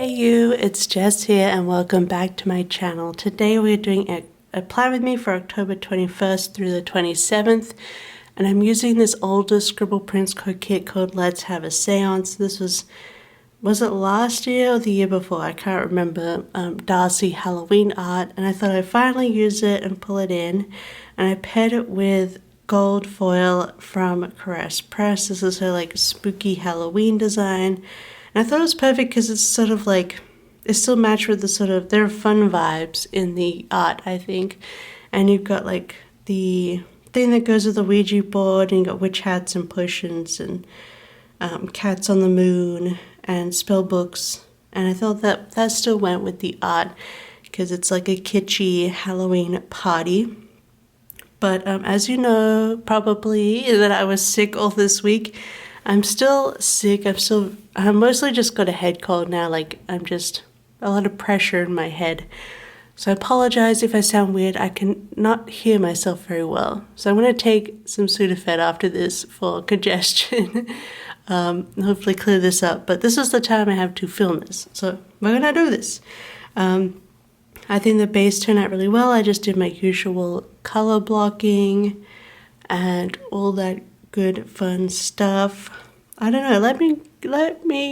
Hey you, it's Jess here and welcome back to my channel. Today we're doing a plan with me for October 21st through the 27th, and I'm using this older Scribble Prints Co kit called Let's Have a Seance. This was it last year or the year before? I can't remember. Darcy Halloween art, and I thought I'd finally use it and pull it in, and I paired it with gold foil from Caress Press. This is her like spooky Halloween design. And I thought it was perfect because it's sort of like, it still matched with the sort of, there are fun vibes in the art, I think. And you've got like the thing that goes with the Ouija board, and you've got witch hats and potions and cats on the moon and spell books. And I thought that still went with the art because it's like a kitschy Halloween party. But as you know, probably, that I was sick all this week. I'm still sick. I'm mostly just got a head cold now. Like, I'm just a lot of pressure in my head. So I apologize if I sound weird. I can not hear myself very well. So I'm going to take some Sudafed after this for congestion. Hopefully clear this up. But this is the time I have to film this. So we're going to do this. I think the base turned out really well. I just did my usual color blocking and all that good fun stuff. I don't know, let me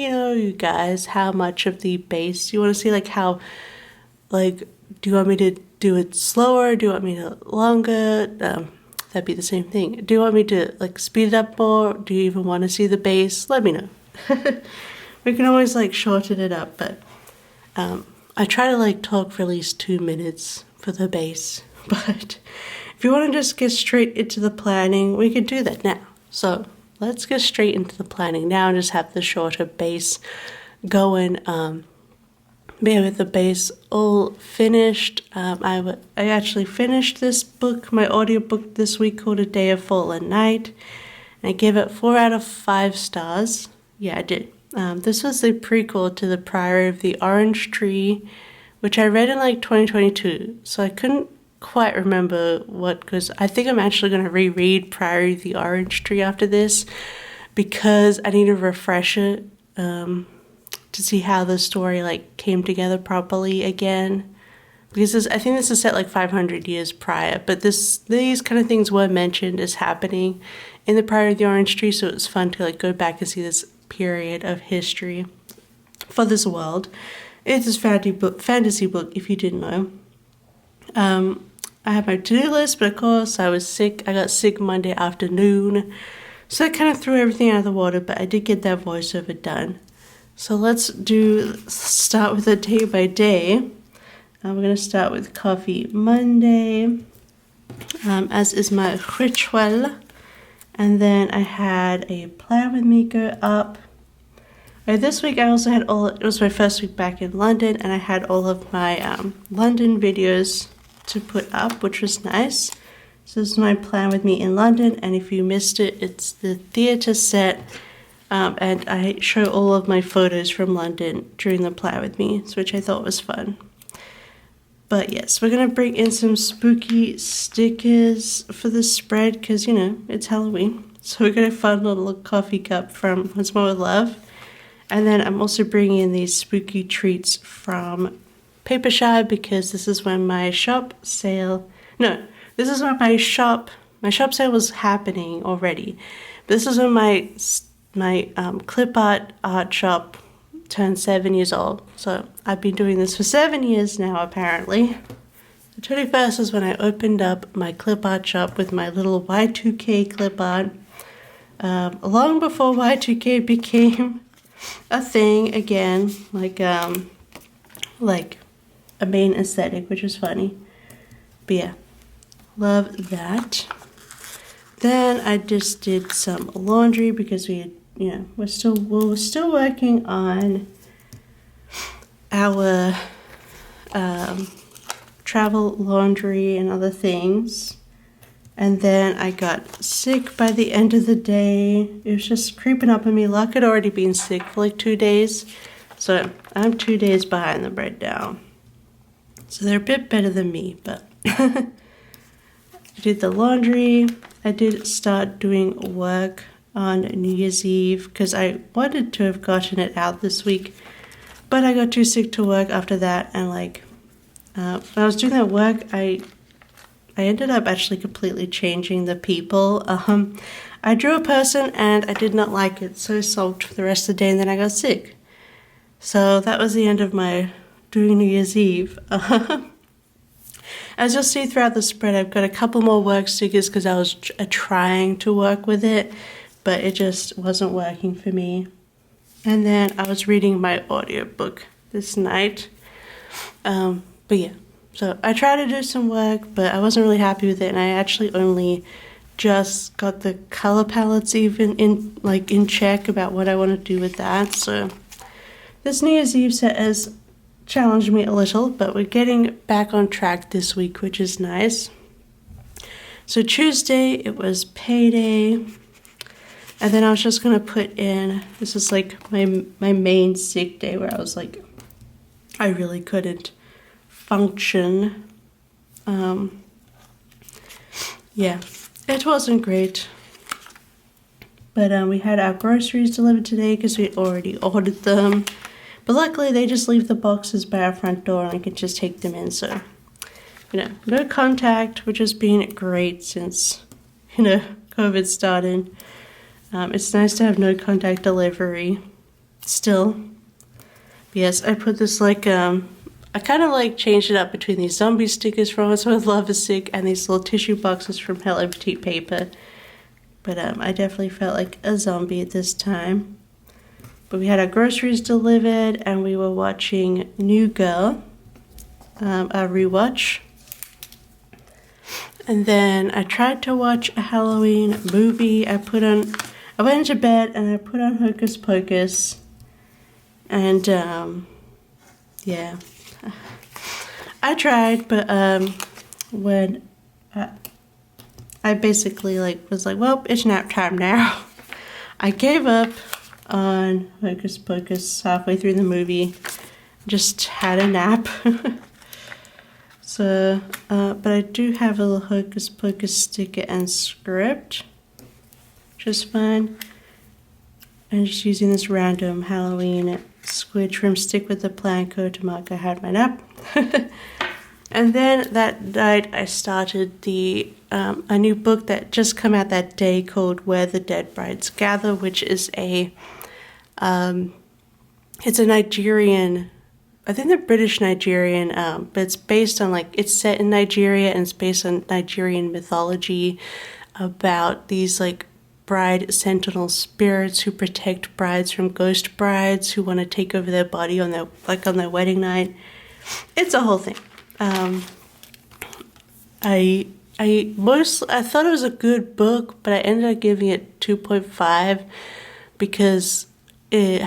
know, you guys, how much of the base you want to see. Like how, like, do you want me to do it slower? Do you want me to longer? That'd be the same thing. Do you want me to like speed it up more? Do you even want to see the base? Let me know. We can always like shorten it up, but I try to like talk for at least 2 minutes for the base. But if you want to just get straight into the planning, we could do that now. So let's get straight into the planning now and just have the shorter base going. With the base all finished. I actually finished this book, my audiobook this week, called A Day of Fallen Night. And I gave it 4 out of 5 stars. Yeah, I did. This was the prequel to The Priory of the Orange Tree, which I read in like 2022. So I couldn't quite remember what, because I think I'm actually going to reread Priory of the Orange Tree after this, because I need a refresher to see how the story like came together properly again, because I think this is set like 500 years prior, but these kind of things were mentioned as happening in the Priory of the Orange Tree, so it's fun to like go back and see this period of history for this world. It's a fantasy book, if you didn't know. I had my to-do list, but of course I was sick. I got sick Monday afternoon, so that kind of threw everything out of the water, but I did get that voiceover done. So let's start with a day by day. We're going to start with Coffee Monday, as is my ritual. And then I had a plan with me go up. This week I also had it was my first week back in London, and I had all of my London videos to put up, which was nice. So this is my plan with me in London, and if you missed it, it's the theatre set, and I show all of my photos from London during the plan with me, which I thought was fun. But yes, we're gonna bring in some spooky stickers for the spread, because you know it's Halloween. So we're gonna find a little coffee cup from Once More With Love, and then I'm also bringing in these spooky treats from Papershire, because this is when my shop sale was happening already. This is when my clip art shop turned 7 years old. So I've been doing this for 7 years now, apparently. The 21st is when I opened up my clip art shop with my little Y2K clip art. Long before Y2K became a thing again, like a main aesthetic, which is funny. But yeah, love that. Then I just did some laundry because we're still working on our travel laundry and other things. And then I got sick by the end of the day. It was just creeping up on me. Luck had already been sick for like 2 days, so I'm 2 days behind them right now. So they're a bit better than me, but I did the laundry. I did start doing work on New Year's Eve because I wanted to have gotten it out this week, But I got too sick to work after that, and like when I was doing that work, I ended up actually completely changing the people. I drew a person and I did not like it, so I sulked for the rest of the day, and then I got sick. So that was the end of my doing New Year's Eve. As you'll see throughout the spread, I've got a couple more work stickers because I was trying to work with it, but it just wasn't working for me. And then I was reading my audiobook this night. But yeah, so I tried to do some work, but I wasn't really happy with it, and I actually only just got the color palettes even in check about what I want to do with that. So this New Year's Eve set has challenged me a little, but we're getting back on track this week, which is nice. So Tuesday, it was payday, and then I was just going to put in, this is like my main sick day where I was like, I really couldn't function. Yeah, it wasn't great. But we had our groceries delivered today because we already ordered them. But luckily, they just leave the boxes by our front door and I can just take them in. So, no contact, which has been great since, COVID started. It's nice to have no contact delivery still. But yes, I put this I kind of changed it up between these zombie stickers from It's With Love Is Sick and these little tissue boxes from Hello Petite Paper. But I definitely felt like a zombie at this time. But we had our groceries delivered and we were watching New Girl, a rewatch. And then I tried to watch a Halloween movie. I went into bed and I put on Hocus Pocus. And yeah, I tried, but when I basically was like, well, it's nap time now. I gave up on Hocus Pocus halfway through the movie. Just had a nap. So, but I do have a little Hocus Pocus sticker and script, which is fun. And just using this random Halloween squid trim stick with the Planco to mark I had my nap. And then that night I started a new book that just came out that day called Where the Dead Brides Gather, which is it's a Nigerian, I think they're British Nigerian, but it's based on it's set in Nigeria and it's based on Nigerian mythology about these bride sentinel spirits who protect brides from ghost brides who want to take over their body on their wedding night. It's a whole thing. I thought it was a good book, but I ended up giving it 2.5 because it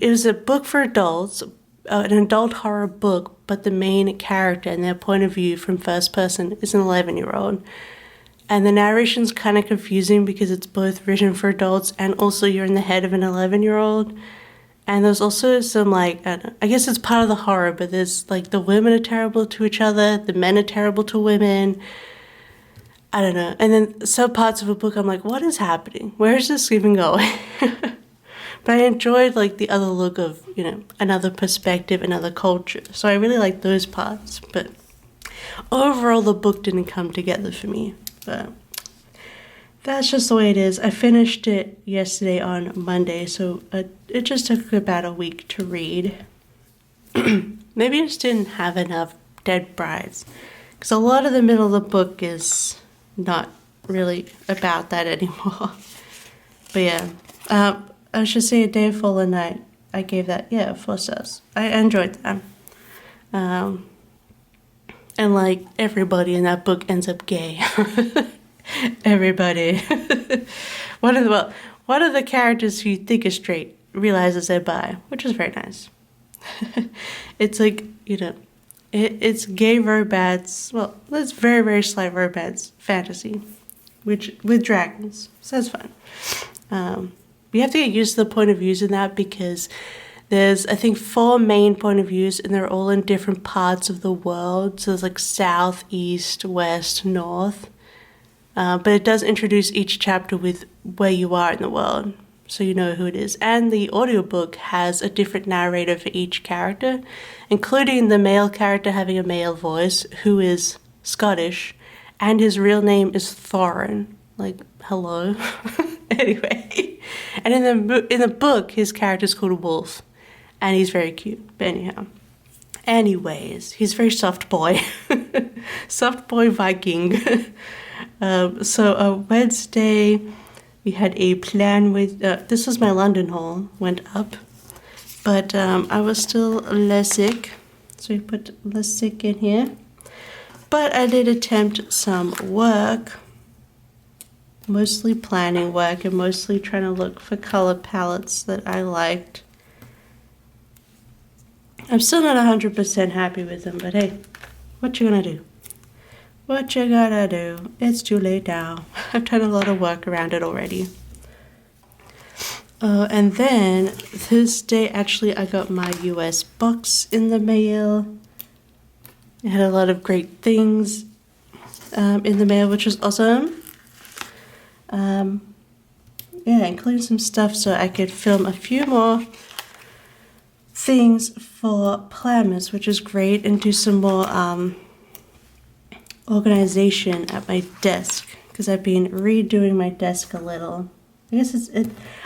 was a book for adults, an adult horror book, but the main character and their point of view from first person is an 11-year-old. And the narration's kind of confusing because it's both written for adults and also you're in the head of an 11-year-old. And there's also some I guess it's part of the horror, but there's the women are terrible to each other, the men are terrible to women. I don't know. And then some parts of a book I'm like, what is happening? Where is this even going? But I enjoyed the other look of, another perspective, another culture. So I really liked those parts. But overall the book didn't come together for me. But that's just the way it is. I finished it yesterday on Monday, so it just took about a week to read. Maybe I just didn't have enough dead brides, because a lot of the middle of the book is not really about that anymore. But yeah, I should say A Day of Fallen Night. I gave that 4 stars. I enjoyed that. And everybody in that book ends up gay. Everybody. One of the characters who you think is straight realizes they're bi, which is very nice. It's it's gay romance. Well, it's very, very slight romance fantasy, which with dragons. So that's fun. You have to get used to the point of views in that because there's, I think, 4 main point of views and they're all in different parts of the world. So there's south, east, west, north. But it does introduce each chapter with where you are in the world. so you know who it is. And the audiobook has a different narrator for each character, including the male character having a male voice who is Scottish, and his real name is Thorin. Like, hello. Anyway, and in the book, his character's called Wolf, and he's very cute. But anyways, he's a very soft boy, soft boy Viking. So Wednesday, we had a plan with. This was my London haul. Went up, but I was still less sick, so we put less sick in here. But I did attempt some work. Mostly planning work and mostly trying to look for color palettes that I liked. I'm still not 100% happy with them, but hey, what you gonna do? What you gotta do? It's too late now. I've done a lot of work around it already. And then this day, actually, I got my US box in the mail. It had a lot of great things in the mail, which was awesome. Yeah, including some stuff so I could film a few more things for Plamis, which is great, and do some more organization at my desk, because I've been redoing my desk a little. I guess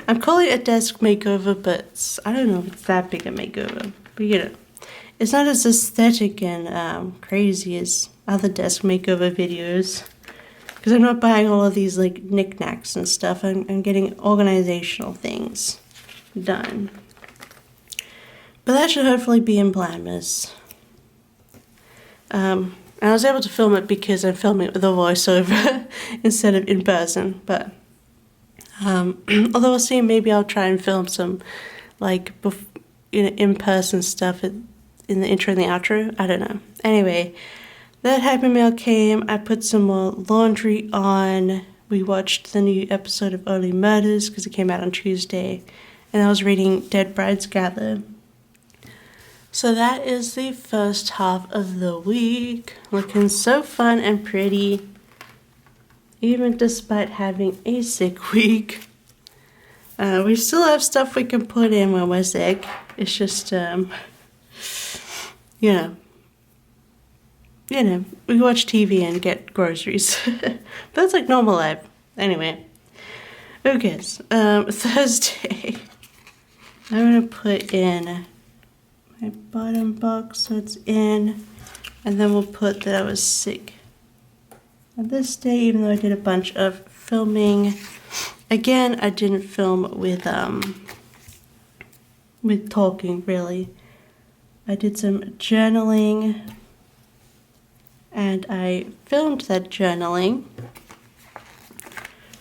I'm calling it a desk makeover, but I don't know if it's that big a makeover. But you know, it's not as aesthetic and crazy as other desk makeover videos. Because I'm not buying all of these like knickknacks and stuff. I'm getting organizational things done. But that should hopefully be in Plamis. And I was able to film it because I'm filming it with a voiceover instead of in person. But although we'll see, maybe I'll try and film some like in-person stuff in the intro and the outro. I don't know. Anyway. That Happy Mail came, I put some more laundry on, we watched the new episode of Only Murders because it came out on Tuesday, and I was reading Dead Brides Gather. So that is the first half of the week, looking so fun and pretty, even despite having a sick week. We still have stuff we can put in when we're sick, it's just, we watch TV and get groceries. That's like normal life. Anyway. Who cares? Thursday. I'm going to put in my bottom box so it's in. And then we'll put that I was sick. On this day, even though I did a bunch of filming. Again, I didn't film with talking, really. I did some journaling. And I filmed that journaling,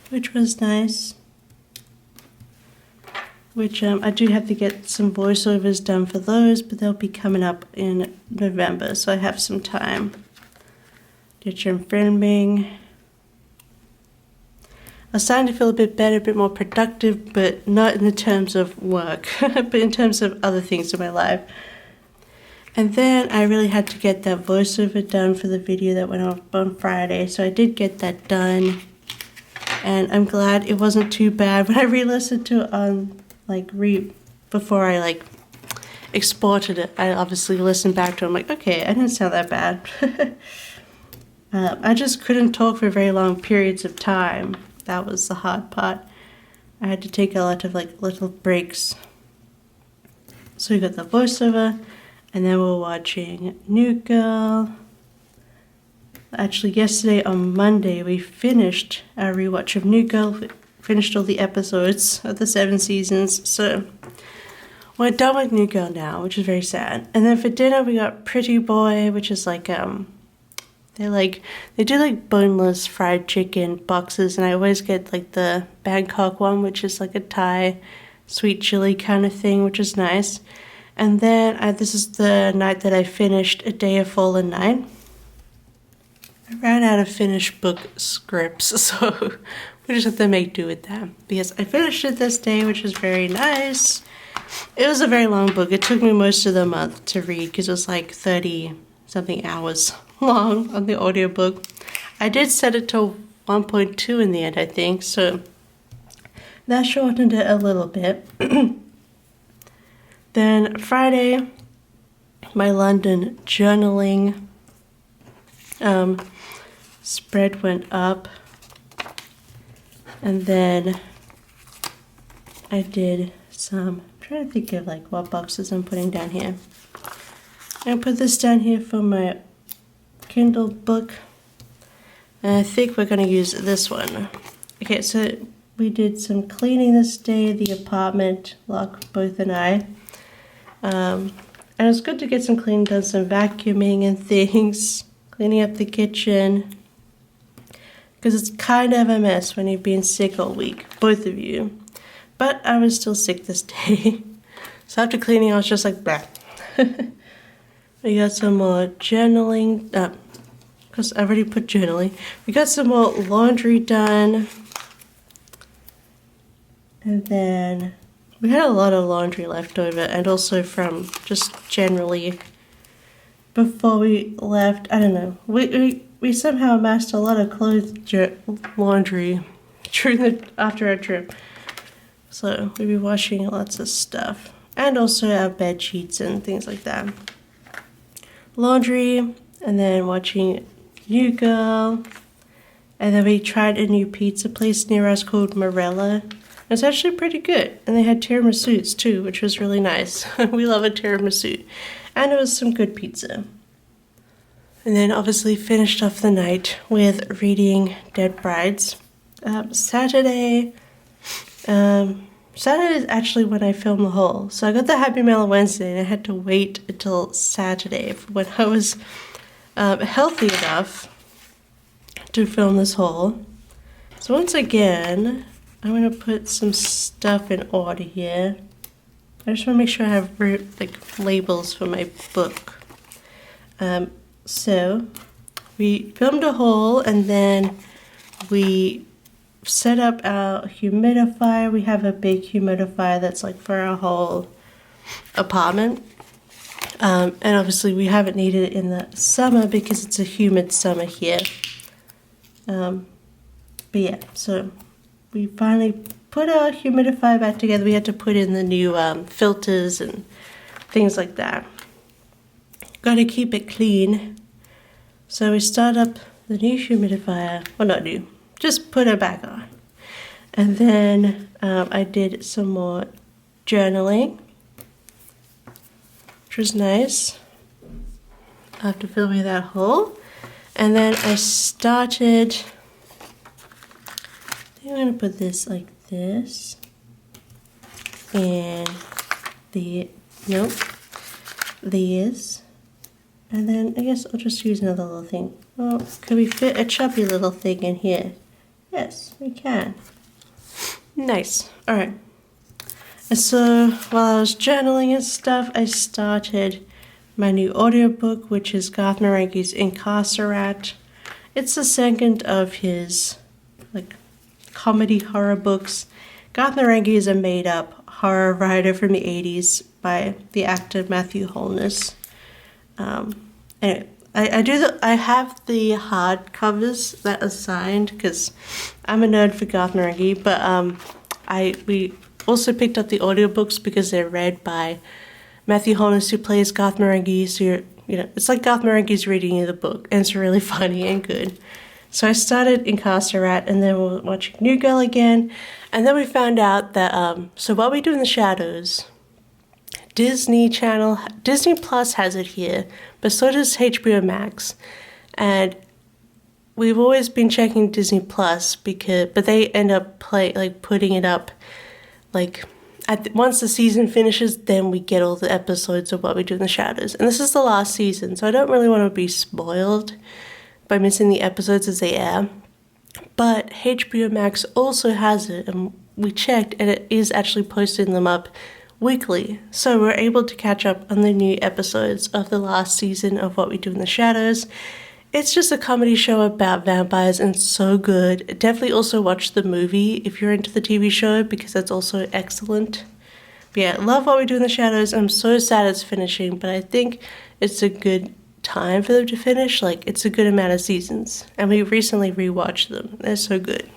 which was nice. Which I do have to get some voiceovers done for those, but they'll be coming up in November, so I have some time. Did some filming. I was starting to feel a bit better, a bit more productive, but not in the terms of work, but in terms of other things in my life. And then I really had to get that voiceover done for the video that went up on Friday. So I did get that done. And I'm glad it wasn't too bad. When I re-listened to it on, before I, exported it, I obviously listened back to it. I'm like, okay, I didn't sound that bad. I just couldn't talk for very long periods of time. That was the hard part. I had to take a lot of, little breaks. So we got the voiceover. And then we're watching New Girl. Actually, yesterday on Monday, we finished our rewatch of New Girl. We finished all the episodes of the 7 seasons. So we're done with New Girl now, which is very sad. And then for dinner, we got Pretty Boy, which is they do boneless fried chicken boxes. And I always get the Bangkok one, which is a Thai sweet chili kind of thing, which is nice. And then this is the night that I finished A Day of Fallen Night. I ran out of finished book scripts, so we just have to make do with that. Because I finished it this day, which was very nice. It was a very long book. It took me most of the month to read because it was 30-something hours long on the audiobook. I did set it to 1.2 in the end, I think, so that shortened it a little bit. Then Friday, my London journaling spread went up, and then I did some, I'm trying to think of like what boxes I'm putting down here. I put this down here for my Kindle book, and I think we're going to use this one. Okay, so we did some cleaning this day, the apartment, Locke, both and I. And it was good to get some cleaning done, some vacuuming and things, cleaning up the kitchen, because it's kind of a mess when you've been sick all week, both of you. But I was still sick this day, so after cleaning I was just like, blah. We got some more journaling, because I already put journaling. We got some more laundry done, and then we had a lot of laundry left over, and also from just generally before we left, I don't know, we somehow amassed a lot of laundry after our trip. So we'll be washing lots of stuff, and also our bed sheets and things like that. Laundry, and then watching New Girl, and then we tried a new pizza place near us called Morella. It's actually pretty good, and they had tiramisus too, which was really nice. We love a tiramisu, and it was some good pizza. And then obviously finished off the night with reading Dead Brides. Saturday is actually when I filmed the haul. So I got the Happy Mail on Wednesday, and I had to wait until Saturday when I was healthy enough to film this haul. So once again, I'm going to put some stuff in order here. I just want to make sure I have like labels for my book. So we filmed a haul, and then we set up our humidifier. We have a big humidifier that's like for our whole apartment. And obviously we haven't needed it in the summer because it's a humid summer here. But yeah, so we finally put our humidifier back together. We had to put in the new filters and things like that. Got to keep it clean. So we start up the new humidifier. Well, not new. Just put it back on. And then I did some more journaling, which was nice after filming that haul. And then I started, I think I'm going to put this like this. And these. And then I guess I'll just use another little thing. Well, can we fit a chubby little thing in here? Yes, we can. Nice. Alright. And so while I was journaling and stuff, I started my new audiobook, which is Garth Marenghi's Incarcerate. It's the second of his like comedy horror books. Garth Marenghi is a made-up horror writer from the 80s by the actor Matthew Holness. Anyway, I have the hard covers that are signed because I'm a nerd for Garth Marenghi, but we also picked up the audiobooks because they're read by Matthew Holness, who plays Garth Marenghi. So it's like Garth Marenghi's reading you the book, and it's really funny and good. So I started Incarcerate, and then we were watching New Girl again, and then we found out that so What We Do in the Shadows, Disney Plus has it here, but so does HBO Max. And we've always been checking Disney Plus but they end up putting it up once the season finishes, then we get all the episodes of What We Do in the Shadows. And this is the last season, so I don't really want to be spoiled by missing the episodes as they air. But HBO Max also has it, and we checked, and it is actually posting them up weekly, so we're able to catch up on the new episodes of the last season of What We Do in the Shadows. It's just a comedy show about vampires, and so good. Definitely also watch the movie if you're into the TV show, because that's also excellent. But yeah, love What We Do in the Shadows. I'm so sad it's finishing, but I think it's a good time for them to finish. Like, it's a good amount of seasons, and we recently rewatched them. They're so good.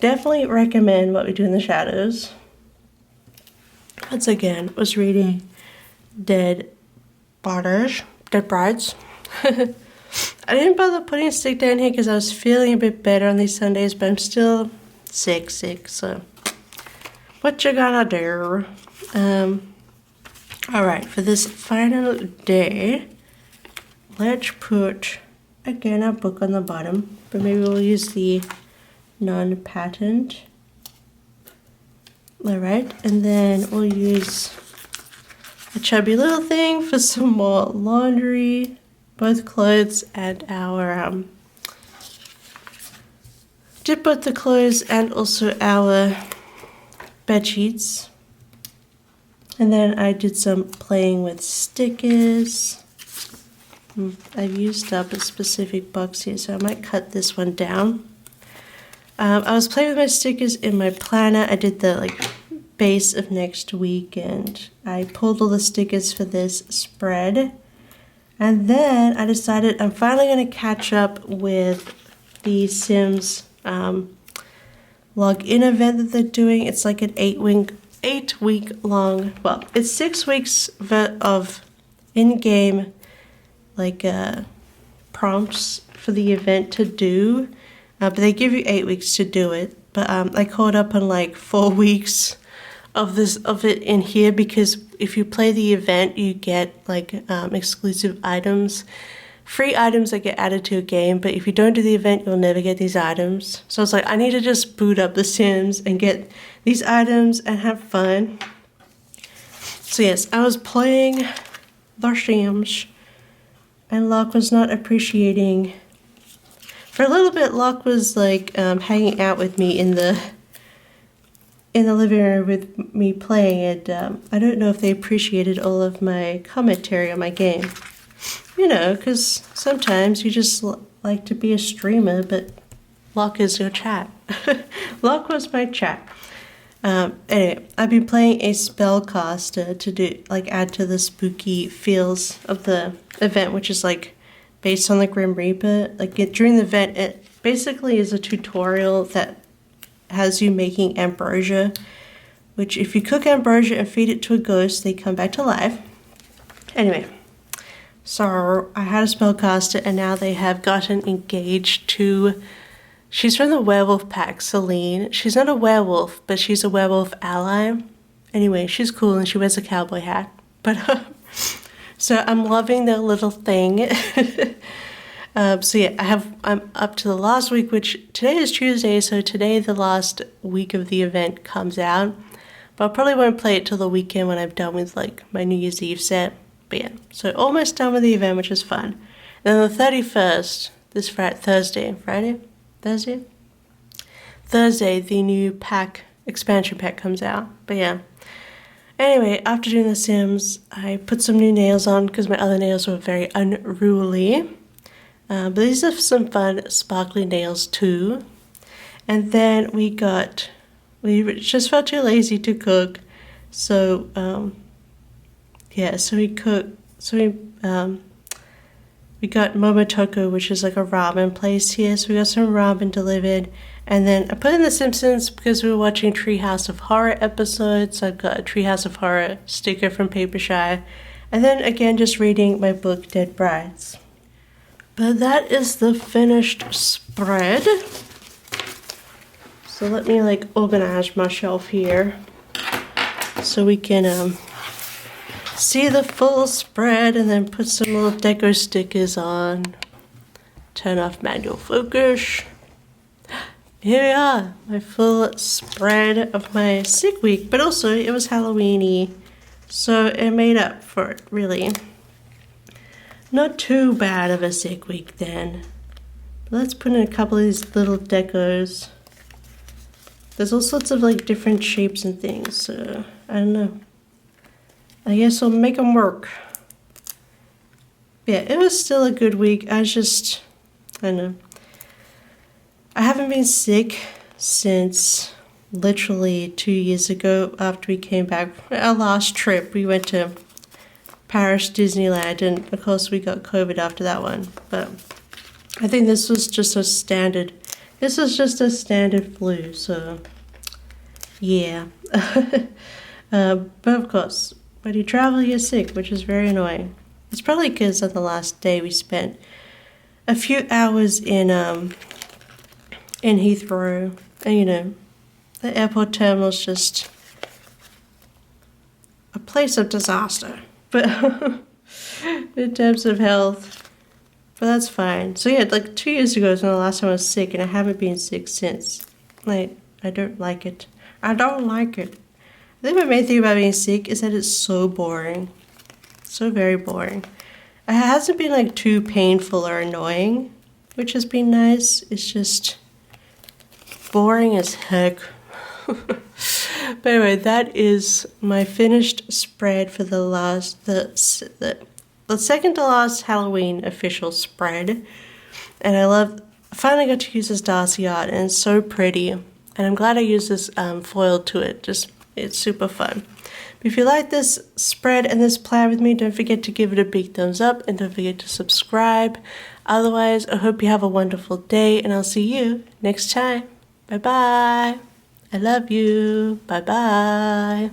Definitely recommend What We Do in the Shadows. Once again, was reading Dead Brides. I didn't bother putting a stick down here because I was feeling a bit better on these Sundays, but I'm still sick, so what you gonna do? Alright, for this final day, let's put, again, our book on the bottom, but maybe we'll use the non-patent. Alright, and then we'll use a chubby little thing for some more laundry, both clothes and our, did both the clothes and also our bed sheets. And then I did some playing with stickers. I've used up a specific box here, so I might cut this one down. I was playing with my stickers in my planner. I did the base of next week, and I pulled all the stickers for this spread. And then I decided I'm finally going to catch up with the Sims login event that they're doing. It's like an 8-week long, well, it's 6 weeks of in-game prompts for the event to do, but they give you 8 weeks to do it. But I caught up on 4 weeks of it in here, because if you play the event, you get exclusive items, free items that get added to a game. But if you don't do the event, you'll never get these items. So it's I need to just boot up The Sims and get these items and have fun. So yes, I was playing The Sims, and Locke was not appreciating. For a little bit, Locke was hanging out with me in the living room with me playing it. I don't know if they appreciated all of my commentary on my game. You know, because sometimes you just like to be a streamer, but Locke is your chat. Locke was my chat. Anyway, I've been playing a spellcaster to do add to the spooky feels of the event, which is based on the Grim Reaper. During the event, it basically is a tutorial that has you making ambrosia, which if you cook ambrosia and feed it to a ghost, they come back to life. Anyway, so I had a spellcaster, and now they have gotten engaged to, she's from the werewolf pack, Celine. She's not a werewolf, but she's a werewolf ally. Anyway, she's cool and she wears a cowboy hat. But so I'm loving their little thing. So yeah, I'm up to the last week, which today is Tuesday, so today the last week of the event comes out. But I probably won't play it till the weekend when I'm done with my New Year's Eve set. But yeah, so almost done with the event, which is fun. And then the 31st, this Thursday, the new expansion pack comes out. But yeah. Anyway, after doing The Sims, I put some new nails on because my other nails were very unruly. But these are some fun sparkly nails too. And then we just felt too lazy to cook. So, we got Momotoko, which is a ramen place here. So we got some ramen delivered. And then I put in The Simpsons because we were watching Treehouse of Horror episodes. So I've got a Treehouse of Horror sticker from Papershire. And then again, just reading my book, Dead Brides. But that is the finished spread. So let me organize my shelf here so we can see the full spread, and then put some little deco stickers on. Turn off manual focus. Here we are, my full spread of my sick week, but also it was Halloween-y, so it made up for it, really. Not too bad of a sick week then. But let's put in a couple of these little decos. There's all sorts of different shapes and things, so I don't know. I guess I'll make them work. Yeah, it was still a good week. I don't know. I haven't been sick since literally 2 years ago after we came back. Our last trip, we went to Paris Disneyland, and of course we got COVID after that one. But I think this was just a standard This is just a standard flu, so yeah. But of course, when you travel, you're sick, which is very annoying. It's probably because on the last day we spent a few hours in Heathrow, and you know, the airport terminal's just a place of disaster. But in terms of health, but that's fine. So yeah, like 2 years ago was when the last time I was sick, and I haven't been sick since. Like, I don't like it. I don't like it. I think my main thing about being sick is that it's so boring. So very boring. It hasn't been like too painful or annoying, which has been nice. It's just boring as heck. But anyway, that is my finished spread for the second to last Halloween official spread. And I finally got to use this Darcy art, and it's so pretty. And I'm glad I used this foil to it. It's super fun. But if you like this spread and this plan with me, don't forget to give it a big thumbs up, and don't forget to subscribe. Otherwise, I hope you have a wonderful day, and I'll see you next time. Bye bye. I love you. Bye bye.